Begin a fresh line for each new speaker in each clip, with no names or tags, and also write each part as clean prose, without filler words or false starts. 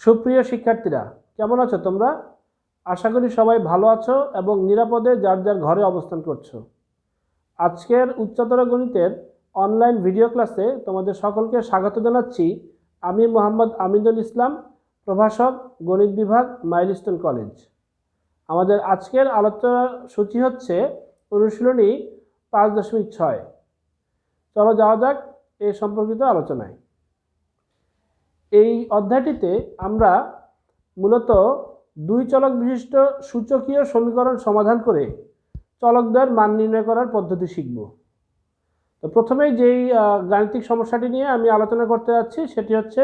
সুপ্রিয় শিক্ষার্থীরা, কেমন আছো তোমরা? আশা করি সবাই ভালো আছো এবং নিরাপদে যার যার ঘরে অবস্থান করছো। আজকের উচ্চতর গণিতের অনলাইন ভিডিও ক্লাসে তোমাদের সকলকে স্বাগত জানাচ্ছি। আমি মোহাম্মদ আমিনুল ইসলাম, প্রভাষক, গণিত বিভাগ, মাইলস্টোন কলেজ। আমাদের আজকের আলোচনা সূচি হচ্ছে অনুশীলনী 5.6। চলো যাওয়া যাক এই সম্পর্কিত আলোচনায়। এই অধ্যায়টিতে আমরা মূলত দুই চলক বিশিষ্ট সূচকীয় সমীকরণ সমাধান করে চলকদ্বয়ের মান নির্ণয় করার পদ্ধতি শিখব। তো প্রথমেই যেই গাণিতিক সমস্যাটি নিয়ে আমি আলোচনা করতে যাচ্ছি সেটি হচ্ছে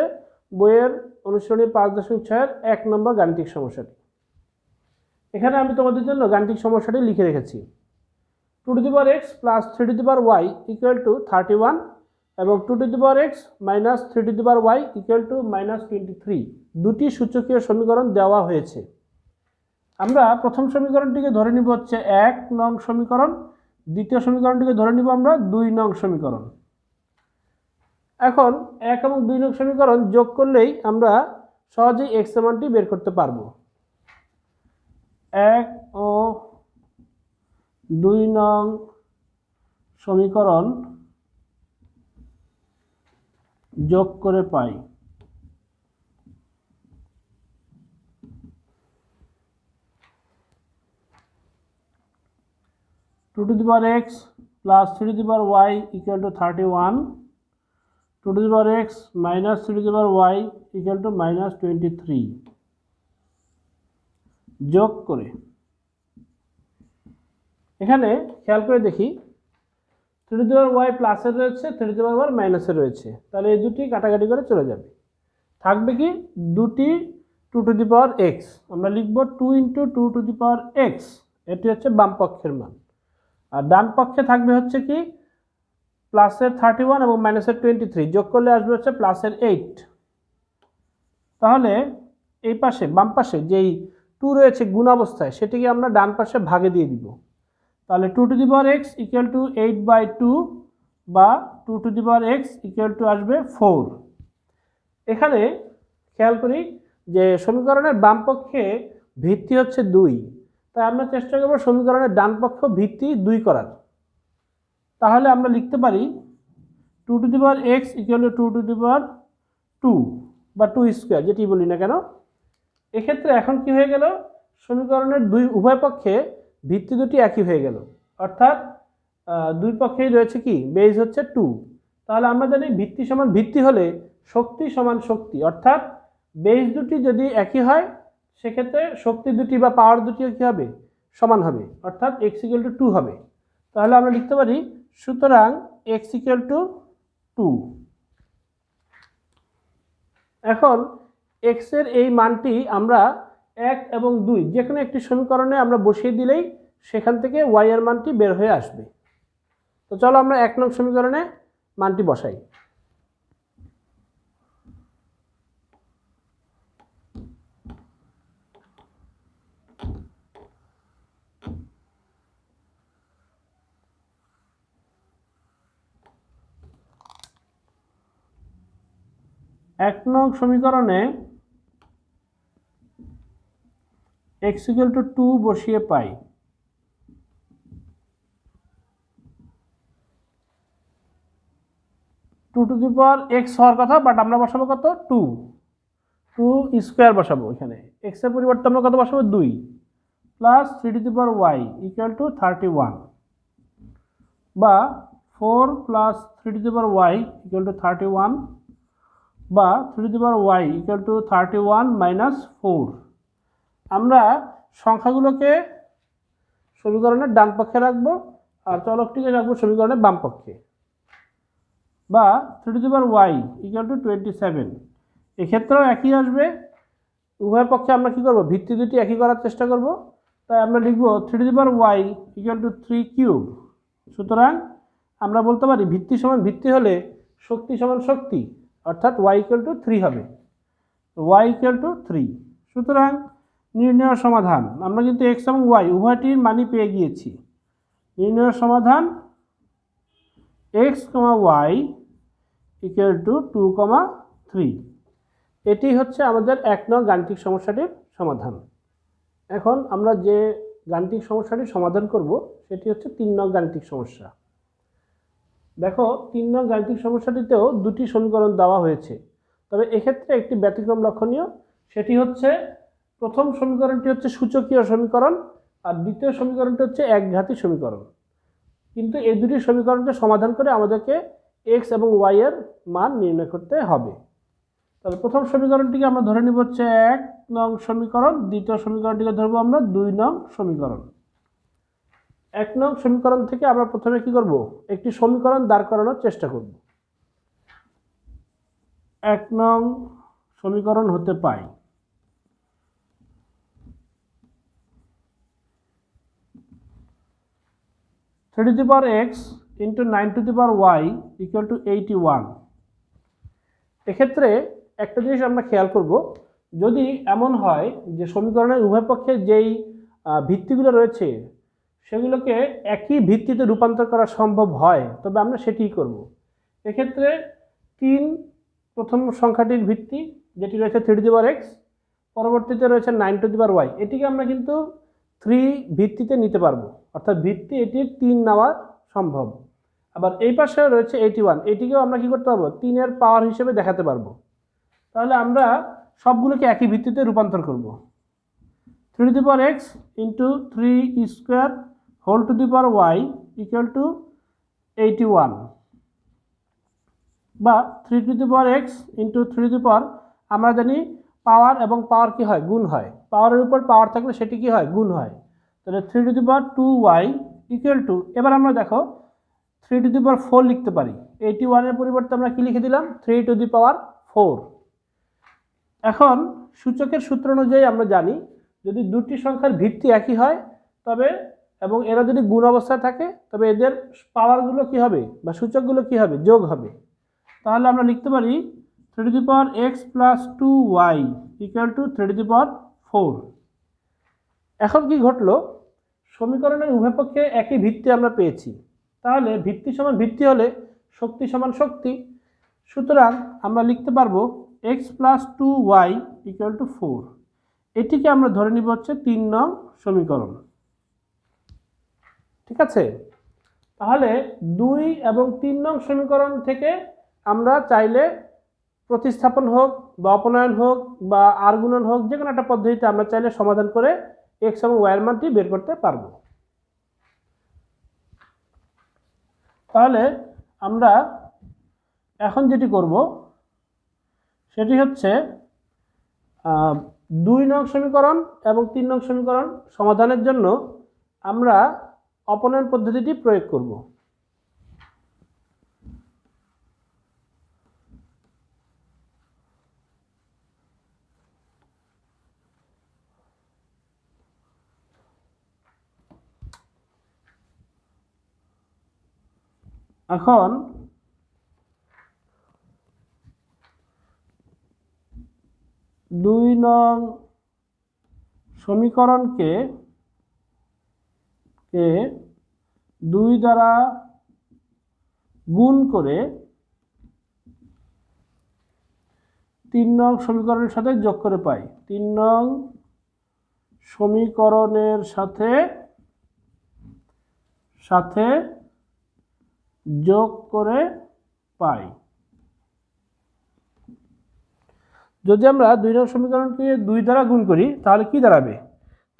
বইয়ের অনুশীলনী 5.6-এর 1 নম্বর গাণিতিক সমস্যাটি। এখানে আমি তোমাদের জন্য গাণিতিক সমস্যাটি লিখে রেখেছি। 2x + 3y = 31 এবং 2x - 3y = -23 দুটি সূচকীয় সমীকরণ দেওয়া হয়েছে। আমরা প্রথম সমীকরণটিকে ধরে নিব হচ্ছে 1 নং সমীকরণ, দ্বিতীয় সমীকরণটিকে ধরে নিব আমরা 2 নং সমীকরণ। এখন 1 এবং 2 নং সমীকরণ যোগ করলেই আমরা সহজেই x এর মানটি বের করতে পারব। 1 ও 2 নং সমীকরণ যোগ করে পাই 2x + 3y = 31, 2x - 3y = -23 যোগ করে এখানে খেয়াল করে দেখি 3y প্লাসের রয়েছে, 3y মাইনাসের রয়েছে, তাহলে এই দুটি কাটাকাটি করে চলে যাবে। থাকবে কি দুটি 2x, আমরা লিখব 2 × 2x, এটি হচ্ছে বাম পক্ষের মান। আর ডান পক্ষে থাকবে হচ্ছে কি প্লাসের 31 এবং মাইনাসের 23 যোগ করলে আসবে হচ্ছে প্লাসের 8। তাহলে এই পাশে বাম পাশে যেই 2 রয়েছে গুণ অবস্থায় সেটিকে আমরা ডান পাশে ভাগে দিয়ে দিব। তাহলে 2x = 8/2 বা 2x = আসবে 4। এখানে খেয়াল করি যে সমীকরণের বাম পক্ষে ভিত্তি হচ্ছে 2, তাই আমরা চেষ্টা করব সমীকরণের ডান পক্ষ ভিত্তি 2 করার। তাহলে আমরা লিখতে পারি 2x = 2 বা 2² যেটি বলি না কেন। এক্ষেত্রে এখন কি হয়ে গেল, সমীকরণের উভয় পক্ষে ভিত্তি দুটি একই হয়ে গেল, অর্থাৎ দুই পক্ষেই রয়েছে কি বেজ হচ্ছে 2। তাহলে আমরা জানি ভিত্তি সমান ভিত্তি হলে শক্তি সমান শক্তি, অর্থাৎ বেজ দুটি যদি একই হয় সেক্ষেত্রে শক্তি দুটি বা পাওয়ার দুটিও কী হবে সমান হবে, অর্থাৎ x = 2 হবে। তাহলে আমরা লিখতে পারি সুতরাং x = 2। এখন x এর এই মানটি আমরা 1 এবং 2 যে কোনো একটি সমীকরণে আমরা বসিয়ে দিলেই সেখান থেকে y এর মানটি বের হয়ে আসবে। তো চলো আমরা 1 নং সমীকরণে মানটি বসাই। এক নং সমীকরণে x = 2 বসিয়ে পাই 2x হওয়ার কথা, বাট আমরা বসাবো কত 2² বসাবো। এখানে x এর পরিবর্তে আমরা কত বসাবো 2 প্লাস 3y = 31 বা 4 + 3y = 31 বা 3y = 31 - 4। আমরা সংখ্যাগুলোকে সমীকরণের ডান পক্ষে রাখবো আর চলকটিকে রাখবো সমীকরণের বাম পক্ষে। বা 3y = 27, এক্ষেত্রেও একই আসবে। উভয় পক্ষে আমরা কি করব ভিত্তি দুটি একই করার চেষ্টা করব, তাই আমরা লিখব 3y = 3³ সুতরাং আমরা বলতে পারি ভিত্তি সমান ভিত্তি হলে শক্তি সমান শক্তি, অর্থাৎ y = 3 হবে। y = 3। সুতরাং নির্ণয় সমাধান, আমরা কিন্তু x এবং y উভয়টির মানই পেয়ে গিয়েছি। নির্ণয় সমাধান x, y = 2, 3। এটি হচ্ছে আমাদের 1 নং গাণিতিক সমস্যাটির সমাধান। এখন আমরা যে গাণিতিক সমস্যাটি সমাধান করব সেটি হচ্ছে 3 নং গাণিতিক সমস্যা। দেখো 3 নং গাণিতিক সমস্যাটিতেও দুটি সমীকরণ দেওয়া হয়েছে, তবে এক্ষেত্রে একটি ব্যতিক্রম লক্ষণীয়। সেটি হচ্ছে প্রথম সমীকরণটি হচ্ছে সূচকীয় সমীকরণ আর দ্বিতীয় সমীকরণটি হচ্ছে একঘাতী সমীকরণ। কিন্তু এই দুটি সমীকরণকে সমাধান করে আমাদেরকে এক্স এবং ওয়াই এর মান নির্ণয় করতে হবে। তাহলে প্রথম সমীকরণটিকে আমরা ধরে নিব হচ্ছে 1 নং সমীকরণ, দ্বিতীয় সমীকরণটিকে ধরবো আমরা 2 নং সমীকরণ। 1 নং সমীকরণ থেকে আমরা প্রথমে কি করব, একটি সমীকরণ দাঁড় করানোর চেষ্টা করব। 1 নং সমীকরণ হতে পাই 3 to the power x into 9 to the power y equal to 81। এক্ষেত্রে একটা জিনিস আমরা খেয়াল করব, যদি এমন হয় যে সমীকরণের উভয় পক্ষে যেই ভিত্তিগুলো রয়েছে সেগুলোকে একই ভিত্তিতে রূপান্তর করা সম্ভব হয় তবে আমরা সেটিই করব। এক্ষেত্রে 3 প্রথম সংখ্যাটির ভিত্তি যেটি রয়েছে 3 to the power x, পরবর্তীতে রয়েছে 9 to the power y, এটিকে আমরা কিন্তু 3 ভিত্তিতে নিতে পারবো, অর্থাৎ ভিত্তি এটির 3 নেওয়া সম্ভব। আবার এই পাশে রয়েছে 81, এটিকেও আমরা কি করতে পারবো, 3 এর পাওয়ার হিসেবে দেখাতে পারবো। তাহলে আমরা সবগুলোকে একই ভিত্তিতে রূপান্তর করব। 3 to the power x into 3 square whole to the power y equal to 81, বা 3 to the power x into 3 to the power, আমরা জানি পাওয়ার এবং পাওয়ার কি হয়, গুণ হয়। পাওয়ারের উপর পাওয়ার থাকলে সেটি কি হয়, গুণ হয়। তাহলে 3 to the power 2y equal to, এবার আমরা দেখো 3 to the power 4 লিখতে পারি। 81 এর পরিবর্তে আমরা কি লিখে দিলাম, 3 to the power 4। এখন সূচকের সূত্র অনুযায়ী আমরা জানি যদি দুটি সংখ্যার ভিত্তি একই হয় তবে এবং এরা যদি গুণ অবস্থায় থাকে তবে এদের পাওয়ারগুলো কি হবে বা সূচকগুলো কি হবে, যোগ হবে। তাহলে আমরা লিখতে পারি 3 to the power x plus 2y equal to 3 to the power 4। এখন কি ঘটলো, সমীকরণের উভয় পক্ষে একই ভিত্তি আমরা পেয়েছি, তাহলে ভিত্তি সমান ভিত্তি হলে শক্তি সমান শক্তি। সুতরাং আমরা লিখতে পারবো x plus 2y equal to 4। এটিকে আমরা ধরে নিব হচ্ছে 3 নং সমীকরণ। ঠিক আছে, তাহলে 2 এবং 3 নং সমীকরণ থেকে আমরা চাইলে প্রতিস্থাপন হোক বা অপনয়ন হোক বা আর গুণন হোক, যে কোনো একটা পদ্ধতিতে আমরা চাইলে সমাধান করে x এবং y এর মানটি বের করতে পারবো। তাহলে আমরা এখন যেটি করব সেটি হচ্ছে 2 নং সমীকরণ এবং 3 নং সমীকরণ সমাধানের জন্য আমরা অপনয়ন পদ্ধতিটি প্রয়োগ করব। এখন 2 নং সমীকরণকে 2 দ্বারা গুণ করে 3 নং সমীকরণের সাথে যোগ করে পাই। 3 নং সমীকরণের সাথে যোগ করে পাই। যদি আমরা 2 নং সমীকরণকে 2 দ্বারা গুণ করি তাহলে কি দাঁড়াবে,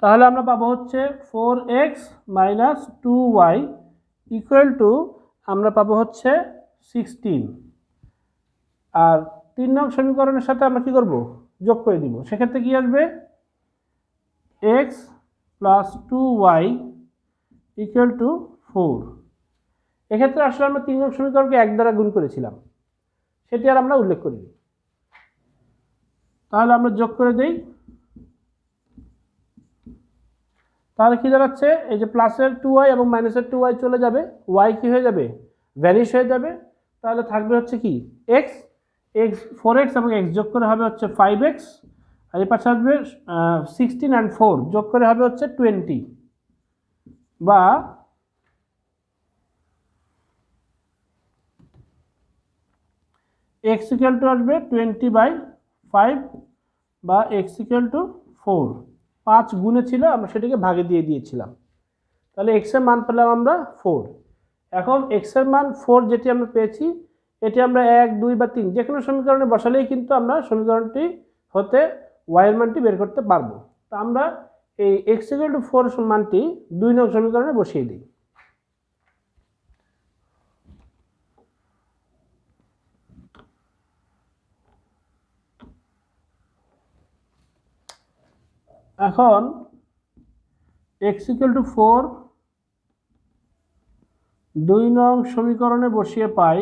তাহলে আমরা পাবো হচ্ছে 4x minus 2y equal to আমরা পাবো হচ্ছে 16। আর 3 নং সমীকরণের সাথে আমরা কি করব, যোগ করে দিব। সেক্ষেত্রে কি আসবে, x plus 2y equal to 4। এক্ষেত্রে আসলে আমরা 3 নং সমীকরণকে 1 দ্বারা গুণ করেছিলাম, সেটি আর আমরা উল্লেখ করিনি। তাহলে আমরা যোগ করে দেই। তাহলে কি দাঁড়াচ্ছে, এই যে প্লাসের 2y এবং মাইনাসের 2y চলে যাবে, y কি হয়ে যাবে, ভ্যানিশ হয়ে যাবে। তাহলে থাকবে হচ্ছে কি x, 4x এবং x যোগ করে হবে হচ্ছে 5x, আর এই পাশে আসবে 16 and 4 যোগ করে হবে হচ্ছে 20, বা x equal to আসবে 20/5। 5 বা x ইকুয়াল টু 4, 5 গুণে ছিল, আমরা সেটাকে ভাগে দিয়ে দিয়েছিলাম। তাহলে x এর মান পেলাম আমরা 4। এখন x এর মান 4 যেটি আমরা পেয়েছি, এটি আমরা 1, 2 বা 3 যে কোনো সমীকরণে বসালেই কিন্তু আমরা সমীকরণটি হতে y এর মানটি বের করতে পারবো। তো আমরা এই x ইকুয়াল টু 4 মানটি 2 নং সমীকরণে বসিয়ে দিই। এখন x ইকুয়াল টু 4 2 নং সমীকরণে বসিয়ে পাই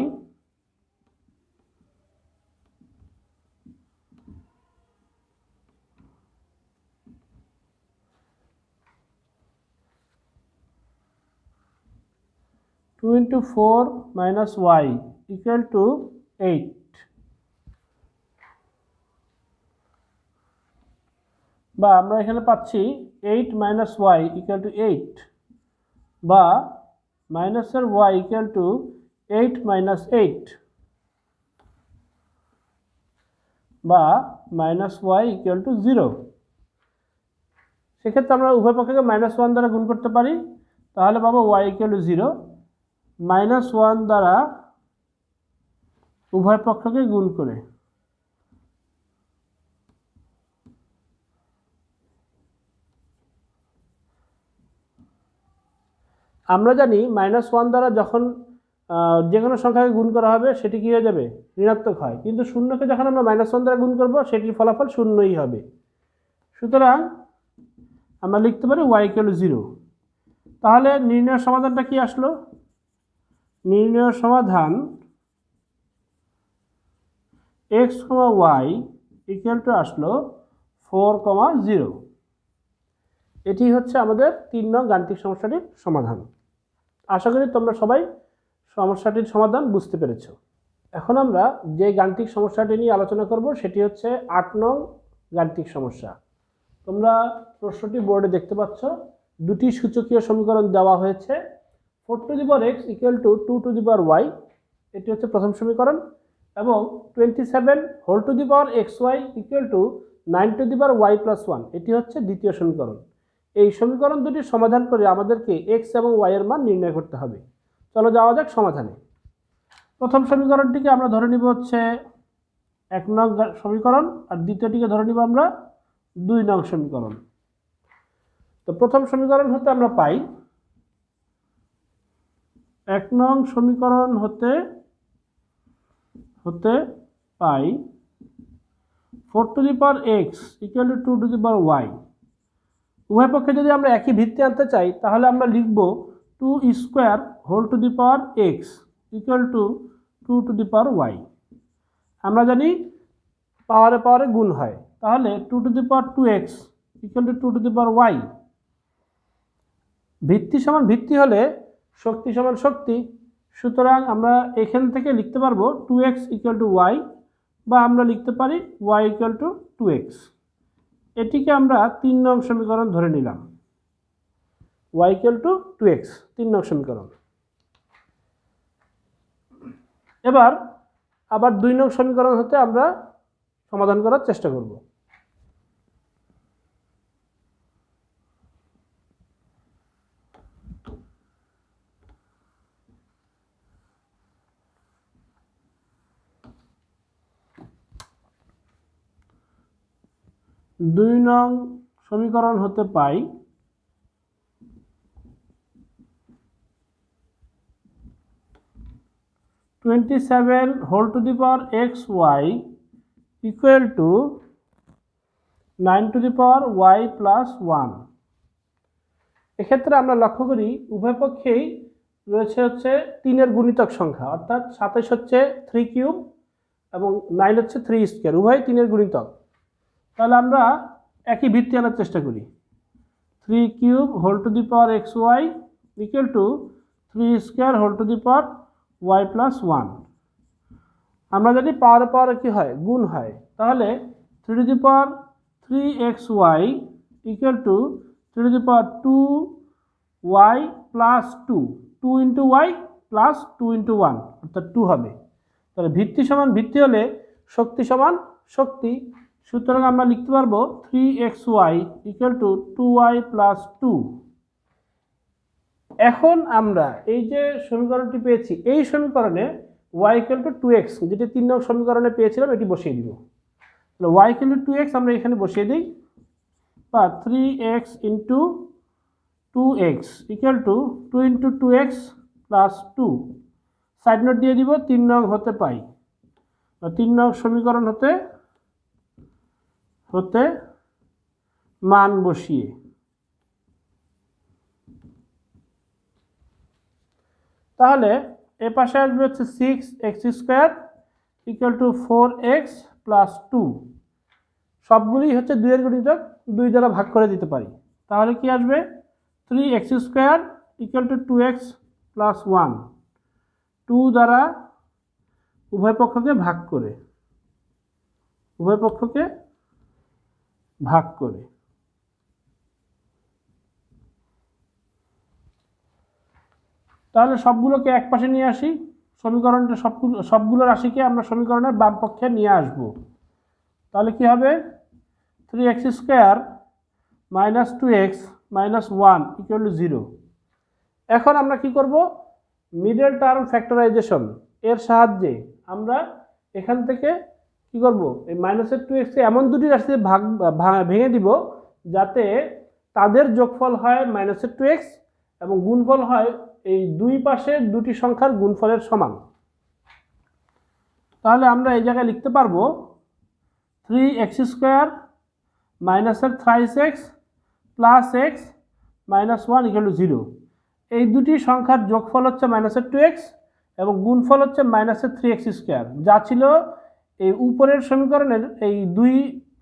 two into 4 minus y equal to 8, বা আমরা এখানে পাচ্ছি 8 মাইনাস y ইকুয়াল টু 8, বা মাইনাসের y ইকুয়াল টু 8 মাইনাস 8, বা মাইনাস y ইকুয়াল টু 0। সেক্ষেত্রে আমরা উভয় পক্ষকে -1 দ্বারা গুণ করতে পারি, তাহলে পাবো y ইকুয়াল টু 0। -1 দ্বারা উভয় পক্ষকে গুণ করে আমরা জানি -1 দ্বারা যখন যে কোনো সংখ্যাকে গুণ করা হবে সেটি কী হয়ে যাবে, ঋণাত্মক হয়, কিন্তু শূন্যকে যখন আমরা -1 দ্বারা গুণ করব সেটির ফলাফল শূন্যই হবে। সুতরাং আমরা লিখতে পারি y ইকুয়াল টু 0। তাহলে নির্ণয়ের সমাধানটা কি আসলো? নির্ণয়ের সমাধান x, y ইকুয়াল টু আসলো 4, 0। এটি হচ্ছে আমাদের 3 নং গাণিতিক সমস্যাটির সমাধান। আশা করি তোমরা সবাই সমস্যাটির সমাধান বুঝতে পেরেছ। এখন আমরা যে গাণিতিক সমস্যাটি নিয়ে আলোচনা করব সেটি হচ্ছে 8 নং গাণিতিক সমস্যা। তোমরা প্রশ্নটি বোর্ডে দেখতে পাচ্ছ, দুটি সূচকীয় সমীকরণ দেওয়া হয়েছে। 4 to the power x equal two 2 to the power y, এটি হচ্ছে প্রথম সমীকরণ, এবং 27 whole to the power xy equal to 9 to the power y plus 1, এটি হচ্ছে দ্বিতীয় সমীকরণ। এই সমীকরণ দুটি সমাধান করে আমাদেরকে x এবং y এর মান নির্ণয় করতে হবে। চলো যাওয়া যাক সমাধানে। প্রথম সমীকরণটিকে আমরা ধরে নিব হচ্ছে 1 নং সমীকরণ, আর দ্বিতীয়টিকে ধরে নিব আমরা 2 নং সমীকরণ। তো প্রথম সমীকরণ হতে আমরা পাই 1 নং সমীকরণ হতে পাই 4 to the power x equal two 2 to the power y। উভয় পক্ষে যদি আমরা একই ভিত্তি আনতে চাই তাহলে আমরা লিখব 2 square whole to the power x equal two 2 to the power y। আমরা জানি পাওয়ারে পাওয়ারে গুণ হয়, তাহলে 2 to the power 2x equal two 2 to the power y। ভিত্তি সমান ভিত্তি হলে শক্তি সমান শক্তি, সুতরাং আমরা এখান থেকে লিখতে পারবো 2x ইকুয়াল টু y, বা আমরা লিখতে পারি y ইকুয়াল টু 2x। এটিকে আমরা 3 নং সমীকরণ ধরে নিলাম, y ইকুয়াল টু 2x 3 নং সমীকরণ। এবার আবার 2 নং সমীকরণ হতে আমরা সমাধান করার চেষ্টা করব। দুই নং সমীকরণ হতে পাই 27 whole to the power xy equal to 9 to the power y plus 1। এক্ষেত্রে আমরা লক্ষ্য করি উভয় পক্ষেই রয়েছে হচ্ছে 3 এর গুণিতক সংখ্যা, অর্থাৎ 27 হচ্ছে 3 কিউব এবং 9 হচ্ছে 3 স্কোয়ার, উভয় 3 এর গুণিতক। তাহলে আমরা একই ভিত্তি আনার চেষ্টা করি। 3 cube whole to the power xy equal to 3 square whole to the power y plus 1। আমরা জানি পাওয়ারে পাওয়ারে কি হয়, গুণ হয়, তাহলে 3 two the power 3xy equal to 3 two the power 2y plus 2, 2 into y plus 2 into 1 অর্থাৎ 2 হবে। তাহলে ভিত্তি সমান ভিত্তি হলে শক্তি সমান শক্তি, সুতরাং আমরা লিখতে পারবো 3xy equal to 2y plus 2। এখন আমরা এই যে সমীকরণটি পেয়েছি, এই সমীকরণে y ইকুয়াল টু 2x, যেটি 3 নং সমীকরণে পেয়েছিলাম, এটি বসিয়ে দিব। তাহলে y ইকুয়াল টু 2x আমরা এখানে বসিয়ে দিই, বা 3x into 2x equal two 2 into 2x plus 2। Side note দিয়ে দিব 3 নং হতে পাই, 3 নং সমীকরণ হতে মান বসিয়ে। তাহলে এ পাশে আসবে হচ্ছে 6x square equal two 4x plus 2। সবগুলি হচ্ছে 2 এর গুণিতক, 2 দ্বারা ভাগ করে দিতে পারি। তাহলে কি আসবে 3x square equal two 2x plus 1, 2 দ্বারা উভয় পক্ষকে ভাগ করে, তাহলে সবগুলোকে এক পাশে নিয়ে আসি, সমীকরণটা সবগুলো রাশিকে আমরা সমীকরণের বাম পক্ষে নিয়ে আসব। তাহলে কি হবে 3x square minus 2x minus 1 equal to 0। এখন আমরা কি করব, মিডল টার্ম ফ্যাক্টরাইজেশন এর সাহায্যে আমরা এখান থেকে কি করব, এই মাইনাসের 2x কে এমন দুটি রাশিতে ভেঙে দিব যাতে তাদের যোগফল হয় মাইনাসের 2x এবং গুণফল হয় এই দুই পাশের দুটি সংখ্যার গুণফলের সমান। তাহলে আমরা এই জায়গায় লিখতে পারবো 3x স্কোয়ার মাইনাসের thrice x plus x minus 1 equal to 0। এই দুটি সংখ্যার যোগফল হচ্ছে মাইনাসের 2x এবং গুণফল হচ্ছে মাইনাসের 3x স্কোয়ার, যা ছিল এই উপরের সমীকরণের এই দুই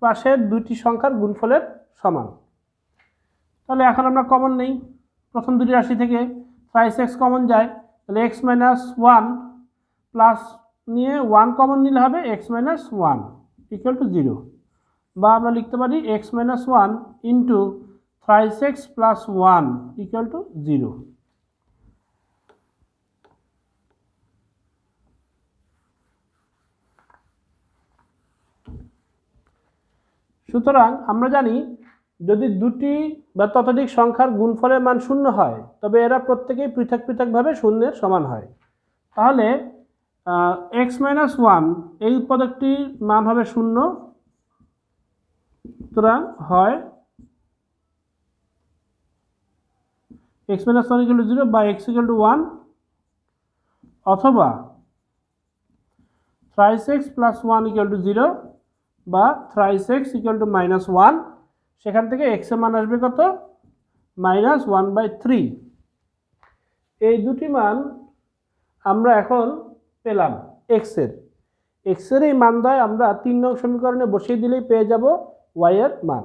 পাশের দুটি সংখ্যার গুণফলের সমান। তাহলে এখন আমরা কমন নেই, প্রথম দুটি রাশি থেকে থ্রাইস x কমন যায়, তাহলে x মাইনাস 1 প্লাস নিয়ে 1 কমন নিলে হবে x মাইনাস 1 ইকুয়াল টু 0, বা আমরা লিখতে পারি x minus 1 into thrice x plus 1 equal to 0। সুতরাং আমরা জানি যদি দুটি বা ততোধিক সংখ্যার গুণফলের মান শূন্য হয় তবে এরা প্রত্যেকেই পৃথক পৃথকভাবে শূন্যের সমান হয়। তাহলে x মাইনাস 1 এই উৎপাদকটির মান হবে 0, সুতরাং হয় x মাইনাস 1 ইকুয়াল টু 0 বা x ইকুয়াল টু 1, অথবা thrice x plus 1 equal to 0 বা thrice x equal to minus 1। সেখান থেকে x এর মান আসবে কত, মাইনাস 1/3। এই দুটি মান আমরা এখন পেলাম x এর এই মান দ্বয় আমরা 3 নং সমীকরণে বসিয়ে দিলেই পেয়ে যাব y এর মান।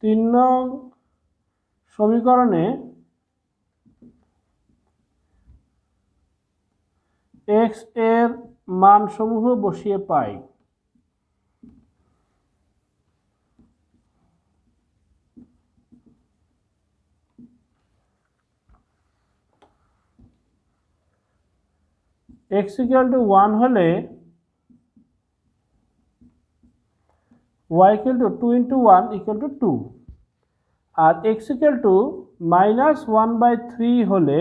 তিন নং সমীকরণে x এর মানসমূহ বসিয়ে পাই। x ইকুয়াল টু 1 হলে y equal to 2 into 1 equal two 2, আর x ইকুয়াল টু মাইনাস 1/3 হলে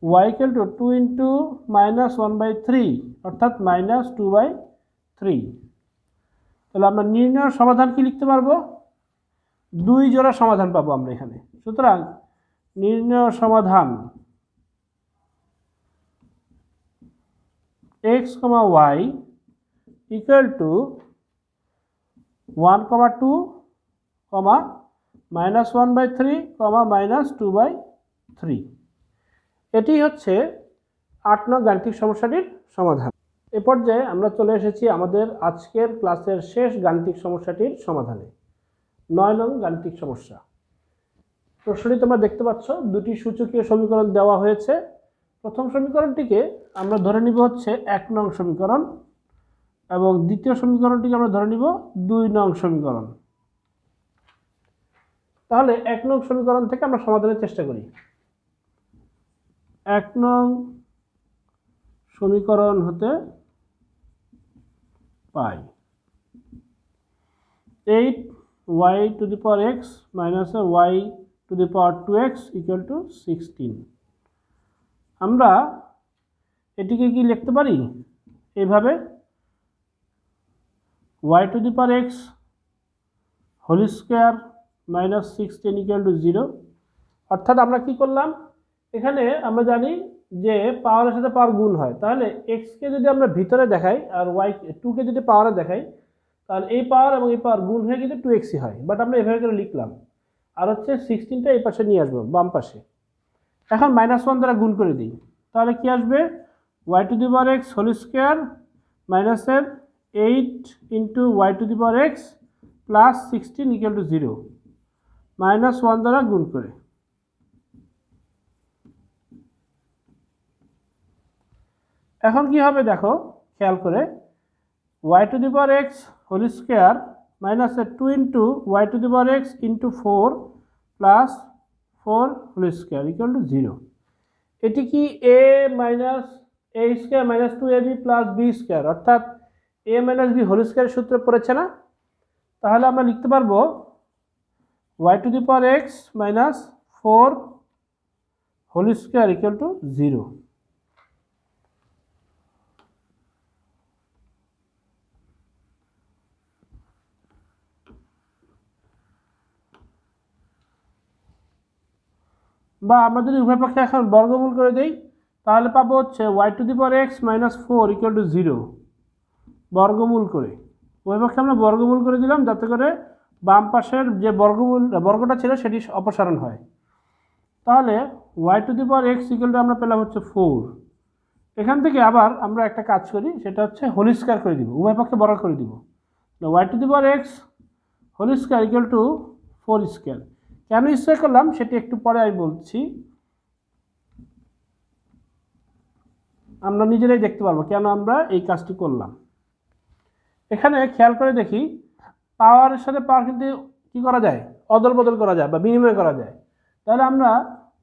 y equal to 2 into minus 1/3 অর্থাৎ মাইনাস 2/3। তাহলে আমরা নির্ণয় সমাধান কি লিখতে পারবো, 2 জোড়া সমাধান পাবো আমরা এখানে। সুতরাং নির্ণয় সমাধান x, y equal to 1, 2, minus 1/3, minus 2/3। এটি হচ্ছে 8 নং গাণিতিক সমস্যাটির সমাধান। এ পর্যায়ে আমরা চলে এসেছি আমাদের আজকের ক্লাসের শেষ গাণিতিক সমস্যাটির সমাধানে, 9 নং গাণিতিক সমস্যা। প্রশ্নটি তোমরা দেখতে পাচ্ছ, দুটি সূচকীয় সমীকরণ দেওয়া হয়েছে। প্রথম সমীকরণটিকে আমরা ধরে নিব হচ্ছে 1 নং সমীকরণ এবং দ্বিতীয় সমীকরণটিকে আমরা ধরে নিব 2 নং সমীকরণ। তাহলে 1 নং সমীকরণ থেকে আমরা সমাধানের চেষ্টা করি। 1 নং সমীকরণ হতে পাই 8y to the power x minus y to the power 2x equal to 16। আমরা এটিকে কি লিখতে পারি এইভাবে, y to the power x whole square minus 16 equal to 0। অর্থাৎ আমরা কি করলাম, এখানে আমরা জানি যে পাওয়ারের সাথে পাওয়ার গুণ হয়, তাহলে এক্সকে যদি আমরা ভিতরে দেখাই আর ওয়াই 2কে যদি পাওয়ারে দেখাই, তাহলে এই পাওয়ার এবং এই পাওয়ার গুণ হয়ে কিন্তু 2xই হয়। বাট আমরা এভাবে করে লিখলাম, আর হচ্ছে 16টা এই পাশে নিয়ে আসবো বাম পাশে। এখন -1 দ্বারা গুণ করে দিই, তাহলে কি আসবে, y to the power x whole square মাইনাসের 8 into y to the power x plus 16 equal to 0, -1 দ্বারা গুণ করে। এখন কি হবে দেখো খেয়াল করে, y to the power x whole square মাইনাসের 2 into y to the power x into 4 plus 4 whole square equal to 0। এটি কি a minus a square minus 2ab plus b square, অর্থাৎ a minus b whole square সূত্রে পড়েছে না? তাহলে আমরা লিখতে পারবো y to the power x minus 4 whole square equal to 0। বা আমরা যদি উভয় পক্ষে এখন বর্গমূল করে দেই, তাহলে পাবো হচ্ছে y to the power x minus 4 equal to 0 বর্গমূল করে। উভয় পক্ষে আমরা বর্গমূল করে দিলাম যাতে করে বাম পাশের যে বর্গটা ছিল সেটি অপসারণ হয়। তাহলে y to the power x equal two আমরা পেলাম হচ্ছে 4। এখান থেকে আবার আমরা একটা কাজ করি, সেটা হচ্ছে হোল স্কোয়ার করে দিব, উভয় পক্ষে বর্গ করে দিব। y to the power x whole square equal to 4 square. কেন স্কোয়ার করলাম সেটি একটু পরে আমি বলছি, আমরা নিজেরাই দেখতে পারবো কেন আমরা এই কাজটি করলাম। এখানে খেয়াল করে দেখি, পাওয়ারের সাথে পাওয়ার কিন্তু কি করা যায়, অদল বদল করা যায় বা বিনিময় করা যায়। তাহলে আমরা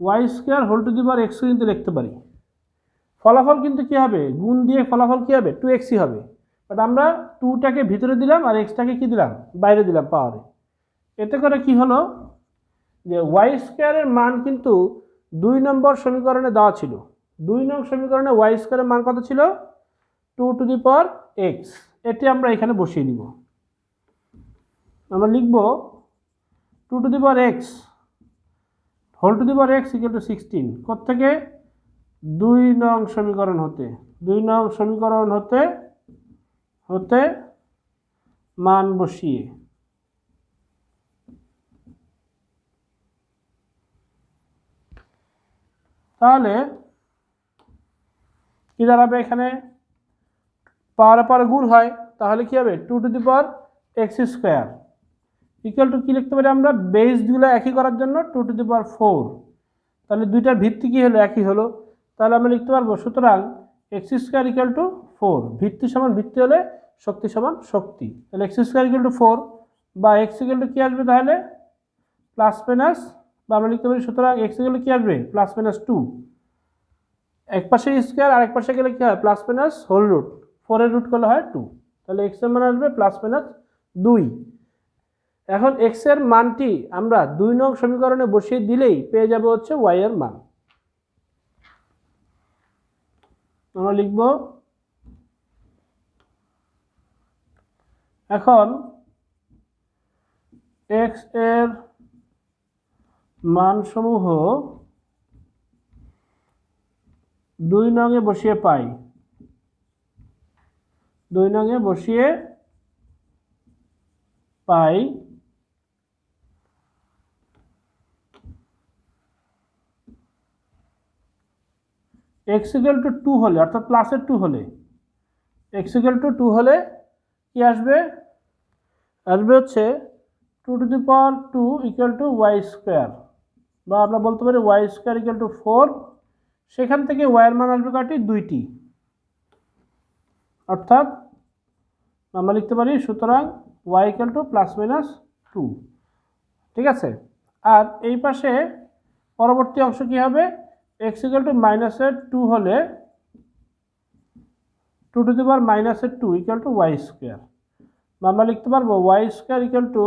y square whole to the power x কিন্তু লিখতে পারি। ফলাফল কিন্তু কি হবে, গুণ দিয়ে ফলাফল কি হবে, 2xই হবে। বাট আমরা 2টাকে ভিতরে দিলাম আর এক্সটাকে কি দিলাম, বাইরে দিলাম পাওয়ারে। এতে করে কি হলো যে ওয়াই স্কোয়ারের মান কিন্তু 2 নম্বর সমীকরণে দেওয়া ছিল। 2 নং সমীকরণে ওয়াই স্কোয়ারের মান কত ছিল, 2 টু দি পাওয়ার এক্স। এটি আমরা এখানে বসিয়ে দিব। আমরা লিখব 2 to the power x whole to the power x equal to 16। কোত্থেকে, 2 নং সমীকরণ হতে, 2 নং সমীকরণ হতে হতে মান বসিয়ে। তাহলে কি দাঁড়াবে, এখানে পাওয়ারে পাওয়ারে গুণ হয়, তাহলে কি হবে 2 to the power x square equal two কি লিখতে পারি আমরা, বেসগুলো একই করার জন্য 2 টু দি পাওয়ার 4। তাহলে দুইটার ভিত্তি কি হলো, একই হলো। তাহলে আমরা লিখতে পারবো সুতরাং এক্স স্কোয়ার ইকুয়াল টু 4, ভিত্তি সমান ভিত্তি হলে শক্তি সমান শক্তি। তাহলে এক্স স্কোয়ার ইকুয়াল টু 4 বা এক্স ইকুয়াল টু কি আসবে, তাহলে প্লাস মাইনাস, বা আমরা লিখতে পারি সুতরাং এক্স ইকুয়াল টু কি আসবে, প্লাস মাইনাস 2। এক পাশে স্কোয়ার আর এক পাশে গেলে কি হয়, প্লাস মাইনাস হোল রুট, 4 এর রুট করলে হয় 2। তাহলে এক্স এর মান আসবে প্লাস মাইনাস 2। এখন এক্স এর মানটি আমরা 2 নং সমীকরণে বসিয়ে দিলেই পেয়ে যাবে হচ্ছে ওয়াই এর মান। আমরা লিখব এখন এক্স এর মানসমূহ 2 নংয়ে বসিয়ে পাই, 2 নংয়ে বসিয়ে পাই x ইকুয়াল টু 2 হলে, অর্থাৎ প্লাসের 2 হলে, x ইকুয়াল টু 2 হলে কি আসবে, আসবে হচ্ছে 2 to the power 2 equal to y square, বা আমরা বলতে পারি ওয়াই স্কোয়ার ইকুয়াল টু 4। সেখান থেকে ওয়াই এর মান আসবে কয়টি, 2টি। অর্থাৎ আমরা লিখতে পারি সুতরাং y equal to plus minus 2। ঠিক আছে, আর এই পাশে পরবর্তী অংশ কি হবে, x ইকুয়াল টু মাইনাসের 2 হলে 2 টু দি পাওয়ার মাইনাসের 2 ইকুয়াল টু ওয়াই স্কোয়ার। আমরা লিখতে পারবো y square equal to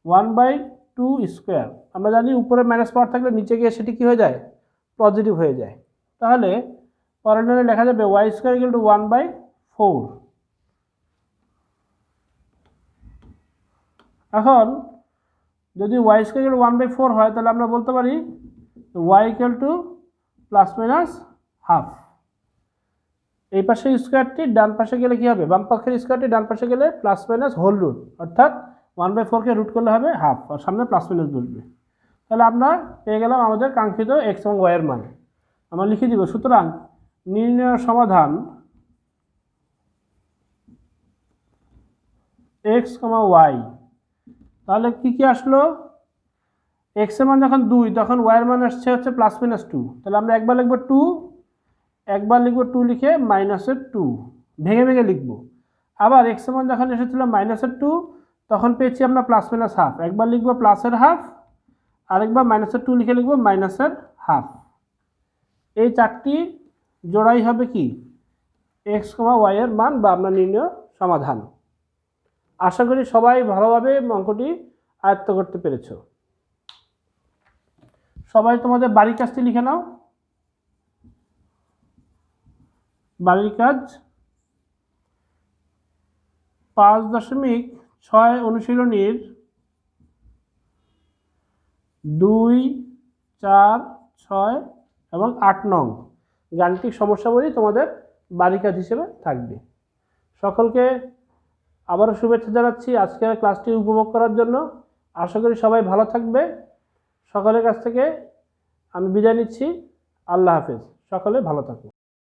1/2 square. আমরা জানি উপরে মাইনাস পাওয়ার থাকলে নিচে গিয়ে সেটি কী হয়ে যায়, পজিটিভ হয়ে যায়। তাহলে পরের লাইনে লেখা যাবে ওয়াই স্কোয়ার ইকুয়াল টু 1/4। এখন যদি ওয়াই স্কোয়ার ইকুয়াল টু 1/4 হয় তাহলে আমরা বলতে পারি y equal to plus minus half. এই পাশের স্কোয়ারটি ডান পাশে গেলে কী হবে, বাম পক্ষের স্কোয়ারটি ডান পাশে গেলে প্লাস মাইনাস হোল রুট, অর্থাৎ 1/4কে রুট করলে হবে হাফ, আর সামনে প্লাস মাইনাস বসবে। তাহলে আমরা পেয়ে গেলাম আমাদের কাঙ্ক্ষিত এক্স এবং ওয়াইয়ের মান। আমরা লিখে দিব, সুতরাং নির্ণয় সমাধান এক্স কমা ওয়াই। তাহলে কী কী আসলো, এক্সের মান যখন 2 তখন ওয়াইয়ের মান আসছে হচ্ছে প্লাস মাইনাস 2। তাহলে আমরা একবার লিখব 2, একবার লিখব 2 লিখে মাইনাসের 2 ভেঙে ভেঙে লিখব। আবার এক্সের মান যখন এসেছিল মাইনাসের 2 তখন পেয়েছি আমরা প্লাস মাইনাস হাফ। একবার লিখব প্লাসের হাফ, আরেকবার মাইনাসের 2 লিখে লিখব মাইনাসের হাফ। এই চারটি জোড়াই হবে কি এক্স কমা ওয়াইয়ের মান বা আমরা নির্ণয় সমাধান। আশা করি সবাই ভালোভাবে অঙ্কটি আয়ত্ত করতে পেরেছ। সবাই তোমাদের বাড়ির কাজটি লিখে নাও। বাড়ির কাজ 5.6 অনুশীলনীর 2, 4, 6 এবং 8 নং গাণিতিক সমস্যাবলী তোমাদের বাড়ির কাজ হিসেবে থাকবে। সকলকে আবারও শুভেচ্ছা জানাচ্ছি আজকের ক্লাসটি উপভোগ করার জন্য। আশা করি সবাই ভালো থাকবে। সকলের কাছ থেকে আমি বিদায় নিচ্ছি। আল্লাহ হাফেজ। সকলে ভালো থাকুন।